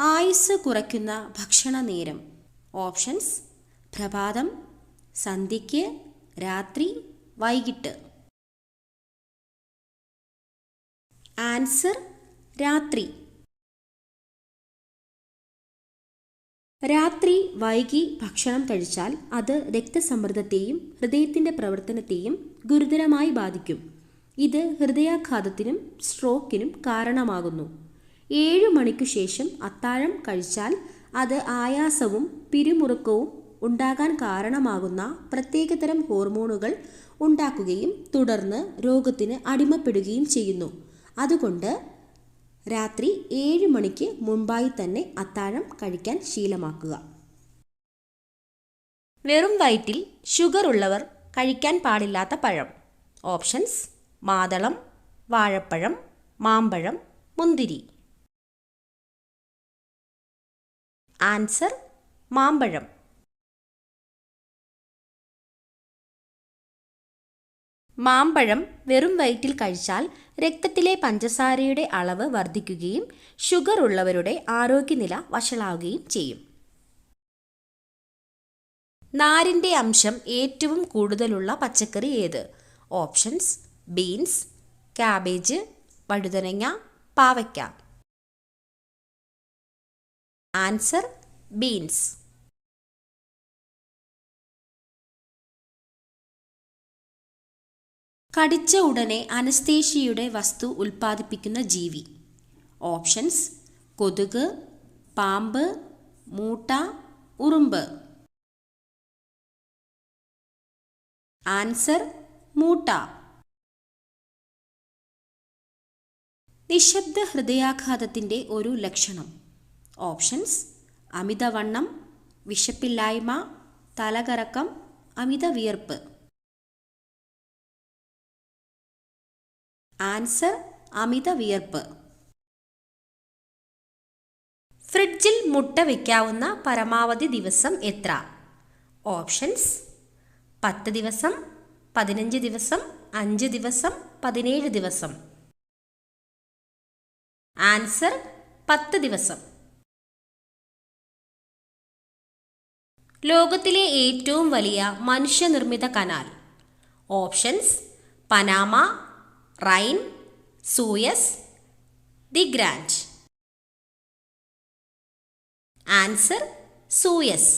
ആയുസ് കുറയ്ക്കുന്ന ഭക്ഷണ നേരം. ഓപ്ഷൻസ്: പ്രഭാതം, സന്ധ്യയ്ക്ക്, രാത്രി, വൈകിട്ട്. ആൻസർ: രാത്രി. രാത്രി വൈകി ഭക്ഷണം കഴിച്ചാൽ അത് രക്തസമ്മർദ്ദത്തെയും ഹൃദയത്തിൻ്റെ പ്രവർത്തനത്തെയും ഗുരുതരമായി ബാധിക്കും. ഇത് ഹൃദയാഘാതത്തിനും സ്ട്രോക്കിനും കാരണമാകുന്നു. 7 മണിക്കു ശേഷം അത്താഴം കഴിച്ചാൽ അത് ആയാസവും പിരിമുറുക്കവും ഉണ്ടാകാൻ കാരണമാകുന്ന പ്രത്യേകതരം ഹോർമോണുകൾ ഉണ്ടാക്കുകയും തുടർന്ന് രോഗത്തിന് അടിമപ്പെടുകയും ചെയ്യുന്നു. അതുകൊണ്ട് രാത്രി 7 മണിക്ക് മുൻപായി തന്നെ അത്താഴം കഴിക്കാൻ ശീലമാക്കുക. വെറും വയറ്റിൽ ഷുഗർ ഉള്ളവർ കഴിക്കാൻ പാടില്ലാത്ത പഴം. ഓപ്ഷൻസ്: മാതളം, വാഴപ്പഴം, മാമ്പഴം, മുന്തിരി. ആൻസർ: മാമ്പഴം. മാമ്പഴം വെറും വയറ്റിൽ കഴിച്ചാൽ രക്തത്തിലെ പഞ്ചസാരയുടെ അളവ് വർദ്ധിക്കുകയും ഷുഗർ ഉള്ളവരുടെ ആരോഗ്യനില വഷളാവുകയും ചെയ്യും. നാരിൻ്റെ അംശം ഏറ്റവും കൂടുതലുള്ള പച്ചക്കറി ഏത്? ഓപ്ഷൻസ്: ബീൻസ്, കാബേജ്, വഴുതനങ്ങ, പാവയ്ക്ക. Answer: beans. കടിച്ച ഉടനെ അനസ്തേഷ്യയുടെ വസ്തു ഉൽപ്പാദിപ്പിക്കുന്ന ജീവി. ഓപ്ഷൻസ്: കൊതുക്, പാമ്പ്, മൂട്ട, ഉറുമ്പ്. ആൻസർ: മൂട്ട. നിശബ്ദ ഹൃദയാഘാതത്തിൻ്റെ ഒരു ലക്ഷണം. ഓപ്ഷൻസ്: അമിതവണ്ണം, വിശപ്പില്ലായ്മ, തലകറക്കം, അമിത വിയർപ്പ്. ആൻസർ: അമിത വിയർപ്പ്. ഫ്രിഡ്ജിൽ മുട്ട വയ്ക്കാവുന്ന പരമാവധി ദിവസം എത്ര? ഓപ്ഷൻസ്: 10 ദിവസം, 15 ദിവസം, 5 ദിവസം, 17 ദിവസം. ആൻസർ: 10 ദിവസം. ലോകത്തിലെ ഏറ്റവും വലിയ മനുഷ്യനിർമ്മിത കനാൽ. Options: Panama, Rhine, Suez, the grand. Answer: Suez.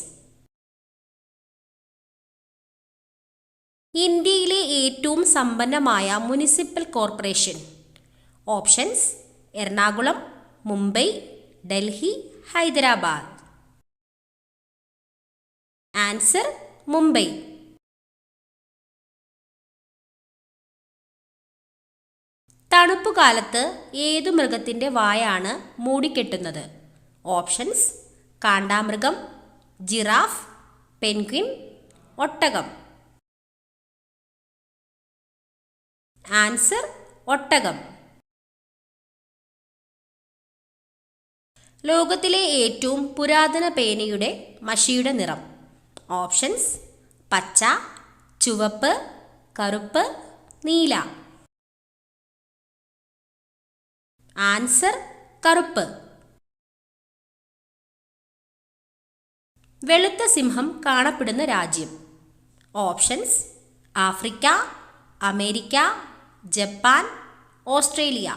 ഇന്ത്യയിലെ ഏറ്റവും സമ്പന്നമായ municipal corporation. Options: Ernakulam, Mumbai, Delhi, Hyderabad. Answer: Mumbai. തണുപ്പുകാലത്ത് ഏതു മൃഗത്തിൻ്റെ വായാണ് മൂടിക്കെട്ടുന്നത്? ഓപ്ഷൻസ്: കാണ്ടാമൃഗം, ജിറാഫ്, പെൻഗ്വിൻ, ഒട്ടകം. ആൻസർ: ഒട്ടകം. ലോകത്തിലെ ഏറ്റവും പുരാതന പേനയുടെ മഷിയുടെ നിറം. ഓപ്ഷൻസ്: പച്ച, ചുവപ്പ്, കറുപ്പ്, നീല. ആൻസർ: കറുപ്പ്. വെളുത്ത സിംഹം കാണപ്പെടുന്ന രാജ്യം. Options: Africa, America, Japan, Australia.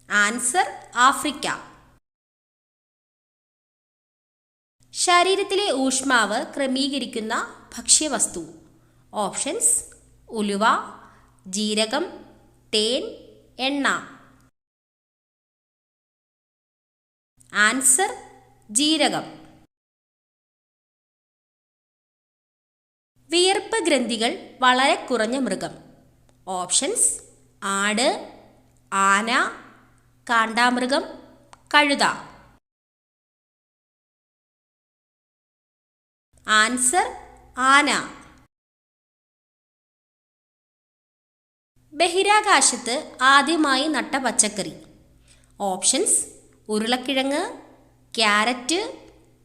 Answer: Africa. ശരീരത്തിലെ ഊഷ്മാവ് ക്രമീകരിക്കുന്ന ഭക്ഷ്യവസ്തു. ഓപ്ഷൻസ്: ഉലുവ, ജീരകം, തേൻ, എണ്ണ. ആൻസർ: ജീരകം. വിയർപ്പ് ഗ്രന്ഥികൾ വളരെ കുറഞ്ഞ മൃഗം. ഓപ്ഷൻസ്: ആട്, ആന, കാണ്ടാമൃഗം, കഴുത. ആൻസർ: ആന. ബഹിരാകാശത്ത് ആദ്യമായി നട്ട പച്ചക്കറി. ഓപ്ഷൻസ്: ഉരുളക്കിഴങ്ങ്, ക്യാരറ്റ്,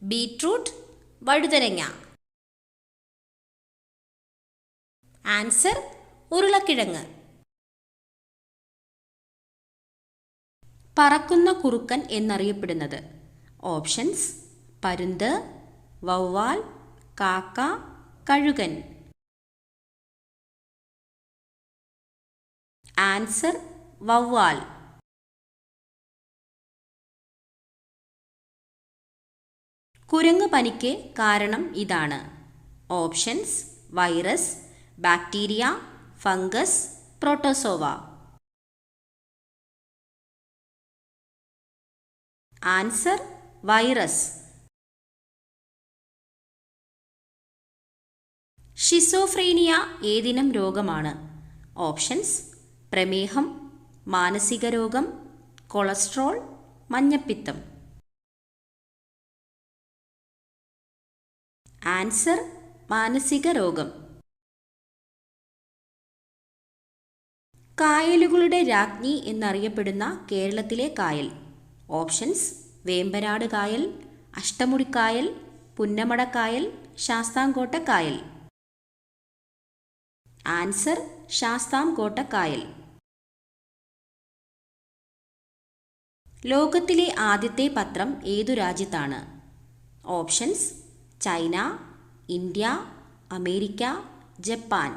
ബീറ്റ്റൂട്ട്, വഴുതനങ്ങ. ആൻസർ: ഉരുളക്കിഴങ്ങ്. പറക്കുന്ന കുറുക്കൻ എന്നറിയപ്പെടുന്നത്? ഓപ്ഷൻസ്: പരുന്ത്, വവ്വാൽ, കാക്ക, കഴുകൻ. ആൻസർ: വവ്വാൽ. കുരങ്ങ് പനിക്ക് കാരണം ഇതാണ്. Options: virus, bacteria, fungus, protozoa. Answer: virus. Schizophrenia ഏതിനം രോഗമാണ്? ഓപ്ഷൻസ്: പ്രമേഹം, മാനസിക രോഗം, കൊളസ്ട്രോൾ, മഞ്ഞപ്പിത്തം. ആൻസർ: മാനസിക രോഗം. കായലുകളുടെ രാജ്ഞി എന്നറിയപ്പെടുന്ന കേരളത്തിലെ കായൽ? ഓപ്ഷൻസ്: വേമ്പനാട് കായൽ, അഷ്ടമുടിക്കായൽ, പുന്നമടക്കായൽ, ശാസ്താംകോട്ട കായൽ. ആൻസർ: ശാസ്താംകോട്ട കായൽ. ലോകത്തിലെ ആദ്യത്തെ പത്രം ഏതു രാജ്യത്താണ്? Options: China, India, America, Japan.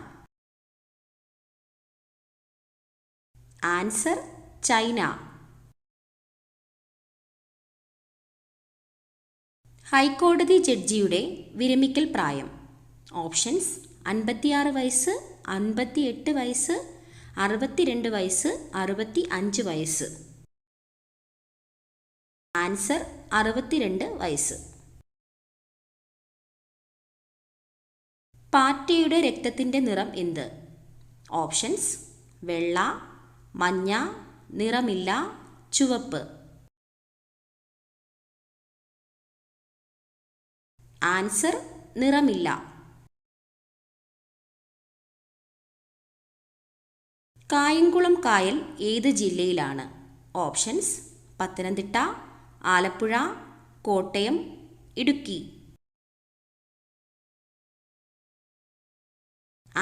Answer: China. ഹൈക്കോടതി ജഡ്ജിയുടെ വിരമിക്കൽ പ്രായം? ഓപ്ഷൻസ്: 56 വയസ്സ്, 58 വയസ്സ്, 62 വയസ്സ്, 65 വയസ്സ്. ആൻസർ: 62 വയസ്സ്. പാറ്റയുടെ രക്തത്തിൻ്റെ നിറം എന്ത്? ഓപ്ഷൻസ്: വെള്ള, മഞ്ഞ, നിറമില്ല, ചുവപ്പ്. ആൻസർ: നിറമില്ല. കായംകുളം കായൽ ഏത് ജില്ലയിലാണ്? ഓപ്ഷൻസ്: പത്തനംതിട്ട, ആലപ്പുഴ, കോട്ടയം, ഇടുക്കി.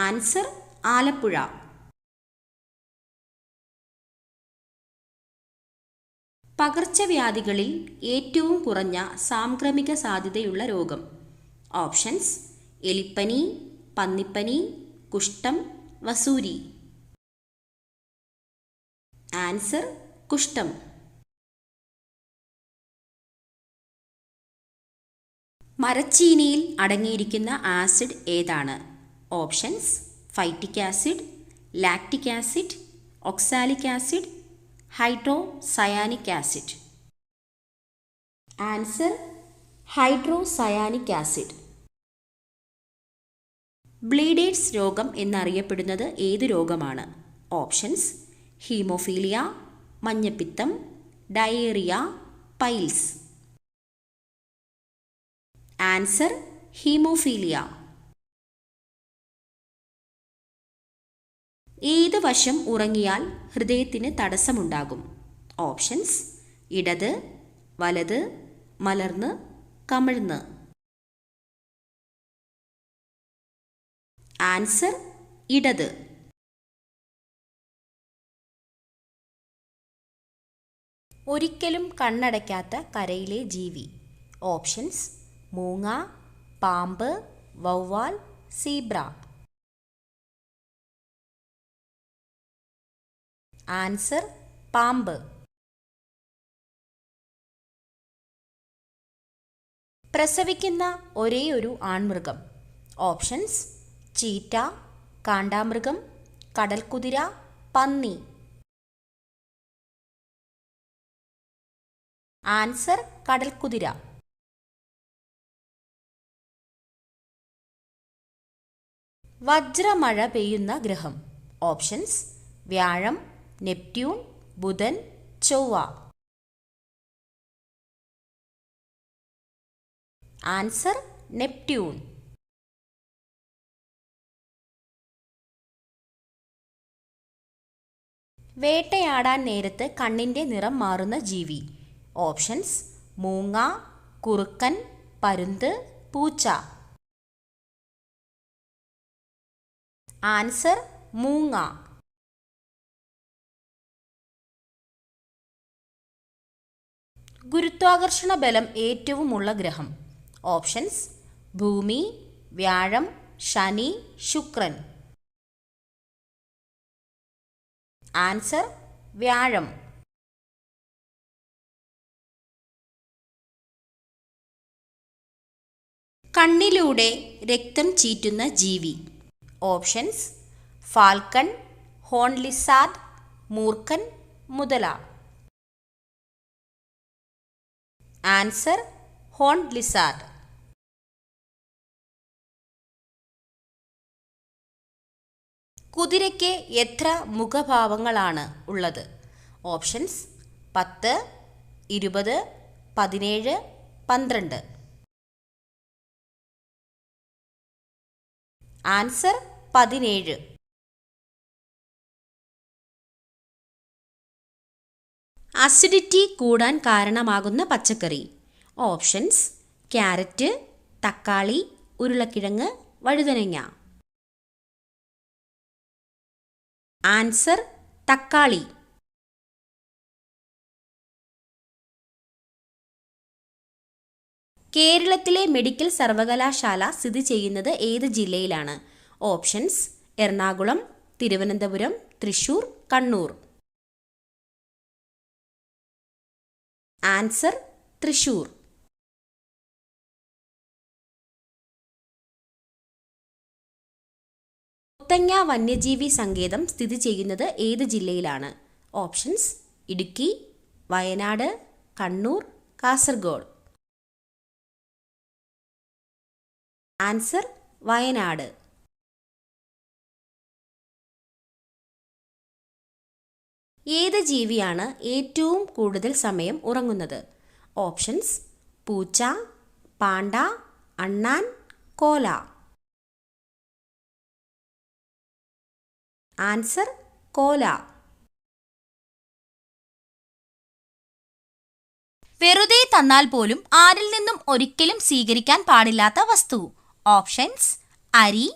ആൻസർ: ആലപ്പുഴ. പകർച്ചവ്യാധികളിൽ ഏറ്റവും കുറഞ്ഞ സാംക്രമിക സാധ്യതയുള്ള രോഗം? ഓപ്ഷൻസ്: എലിപ്പനി, പന്നിപ്പനി, കുഷ്ഠം, വസൂരി. ആൻസർ: കുഷ്ഠം. മരച്ചീനിയിൽ അടങ്ങിയിരിക്കുന്ന ആസിഡ് ഏതാണ്? Options: phytic acid, lactic acid, oxalic acid, hydrocyanic acid. Answer: hydrocyanic acid. Bleeders രോഗം എന്നറിയപ്പെടുന്നത് ഏത് രോഗമാണ്? ഓപ്ഷൻസ്: ഹീമോഫീലിയ, മഞ്ഞപ്പിത്തം, ഡയേറിയ, പൈൽസ്. Answer: haemophilia. ഏത് വശം ഉറങ്ങിയാൽ ഹൃദയത്തിന് തടസ്സമുണ്ടാകും? ഓപ്ഷൻസ്: ഇടത്, വലത്, മലർന്ന്, കമിഴ്ന്ന്. ആൻസർ: ഇടത്. ഒരിക്കലും കണ്ണടയ്ക്കാത്ത കരയിലെ ജീവി? ഓപ്ഷൻസ്: മൂങ്ങ, പാമ്പ്, വവ്വാൽ, സീബ്ര. ആൻസർ: പാമ്പ്. പ്രസവിക്കുന്ന ഒരേയൊരു ആൺമൃഗം? ഓപ്ഷൻസ്: ചീറ്റ, കാണ്ടാമൃഗം, കടൽക്കുതിര, പന്നി. ആൻസർ: കടൽക്കുതിര. വജ്രമഴ പെയ്യുന്ന ഗ്രഹം? ഓപ്ഷൻസ്: വ്യാഴം, നെപ്റ്റ്യൂൺ, ബുധൻ, ചൊവ്വ. Answer: Neptune. വേട്ടയാടാൻ നേരത്ത് കണ്ണിൻ്റെ നിറം മാറുന്ന ജീവി? ഓപ്ഷൻസ്: മൂങ്ങ, കുറുക്കൻ, പരുന്ത്, പൂച്ച. ആൻസർ: മൂങ്ങ. ഗുരുത്വാകർഷണ ബലം ഏറ്റവുമുള്ള ഗ്രഹം? ഓപ്ഷൻസ്: ഭൂമി, വ്യാഴം, ശനി, ശുക്രൻ. ആൻസർ: വ്യാഴം. കണ്ണിലൂടെ രക്തം ചീറ്റുന്ന ജീവി? ഓപ്ഷൻസ്: ഫാൽക്കൺ, ഹോൺ ലിസാർഡ്, മൂർഖൻ, മുതല. Answer: horn lizard. കുതിരയ്ക്ക് എത്ര മുഖഭാവങ്ങളാണ് ഉള്ളത്? ഓപ്ഷൻസ്: 10, 20, 17, 12. ആൻസർ: 17. അസിഡിറ്റി കൂടാൻ കാരണമാകുന്ന പച്ചക്കറി? ഓപ്ഷൻസ്: ക്യാരറ്റ്, തക്കാളി, ഉരുളക്കിഴങ്ങ്, വഴുതനങ്ങ. ആൻസർ: തക്കാളി. കേരളത്തിലെ മെഡിക്കൽ സർവകലാശാല സ്ഥിതി ചെയ്യുന്നത് ഏത് ജില്ലയിലാണ്? ഓപ്ഷൻസ്: എറണാകുളം, തിരുവനന്തപുരം, തൃശൂർ, കണ്ണൂർ. ആൻസർ: തൃശൂർ. മുത്തങ്ങ വന്യജീവി സങ്കേതം സ്ഥിതി ചെയ്യുന്നത് ഏത് ജില്ലയിലാണ്? ഓപ്ഷൻസ്: ഇടുക്കി, വയനാട്, കണ്ണൂർ, കാസർഗോഡ്. ആൻസർ: വയനാട്. ഏത് ജീവിയാണ് ഏറ്റവും കൂടുതൽ സമയം ഉറങ്ങുന്നത്? ഓപ്ഷൻസ്: പൂച്ച, പാണ്ട, അണ്ണാൻ, കോല. ആൻസർ: കോല. വെറുതെ തന്നാൽ പോലും ആരിൽ നിന്നും ഒരിക്കലും സ്വീകരിക്കാൻ പാടില്ലാത്ത വസ്തു? ഓപ്ഷൻസ്: അരി,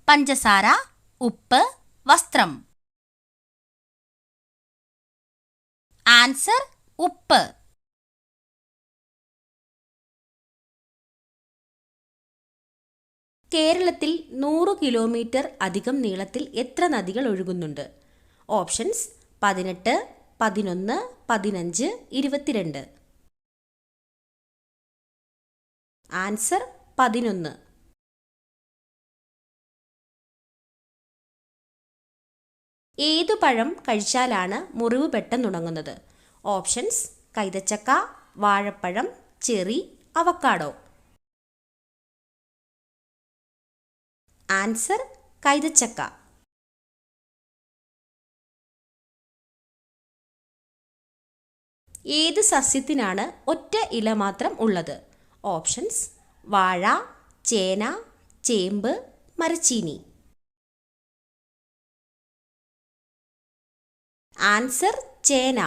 പഞ്ചസാര, ഉപ്പ്, വസ്ത്രം. ആൻസർ: ഉപ്പ്. കേരളത്തിൽ 100 കിലോമീറ്റർ അധികം നീളത്തിൽ എത്ര നദികൾ ഒഴുകുന്നുണ്ട്? ഓപ്ഷൻസ്: 18, 11, 15, 22. ആൻസർ: 11. ഏതു പഴം കഴിച്ചാലാണ് മുറിവ് പെട്ടെന്നുണങ്ങുന്നത്? ഓപ്ഷൻസ്: കൈതച്ചക്ക, വാഴപ്പഴം, ചെറി, അവക്കാഡോ. ആൻസർ: കൈതച്ചക്ക. ഏത് സസ്യത്തിനാണ് ഒറ്റ ഇല മാത്രം ഉള്ളത്? ഓപ്ഷൻസ്: വാഴ, ചേന, ചേമ്പ്, മരച്ചീനി. ആൻസർ: ചേന.